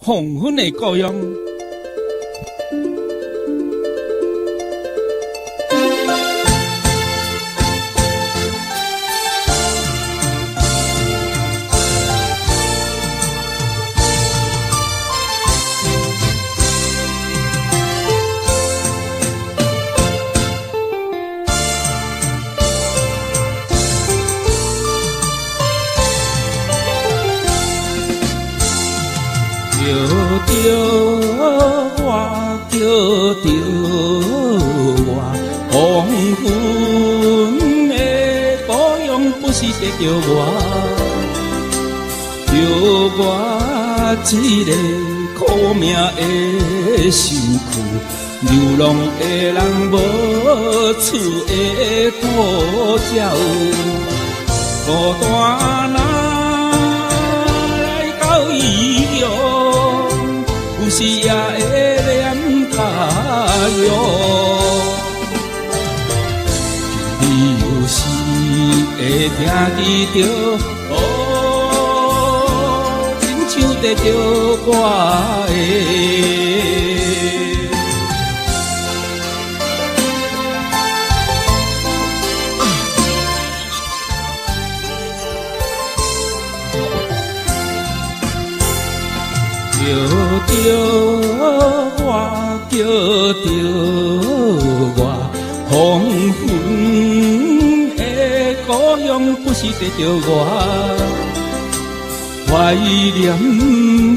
黄昏的故乡。叫着我，叫着我，黄昏的故乡不是在叫我，叫我一个苦命的身躯，流浪的人无厝的孤鸟，孤单来到医院。有时也会念家乡，你有时会听得到，亲像在叫我叫着我，叫着我，黄昏的故乡不是在叫我，怀念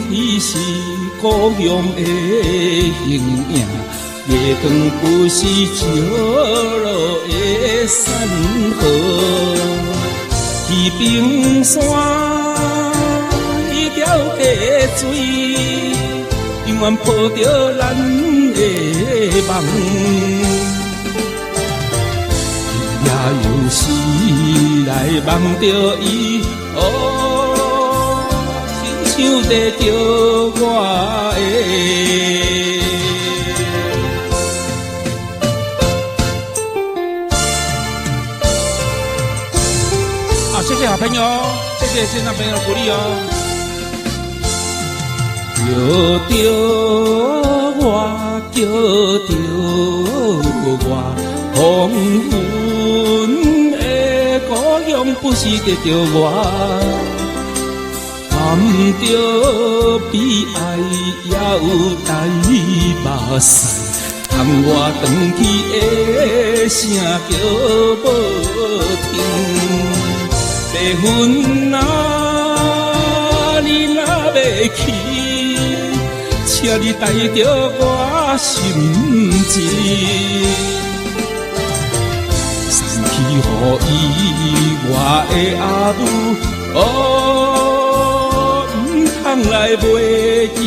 彼时故乡的形影，月光不是照落的山河，去冰山。条溪水，永远抱着咱的梦。也有时来梦着伊，亲像在叫我谢谢好朋友，谢谢现场朋友的鼓励哦。叫着我，叫着我，黄昏的故乡不是在叫我，含着悲哀也有带目屎，含我长去的声叫无停，白云啊，你若要去。请你带着我心情，送去予伊我的阿母，不通来袂记。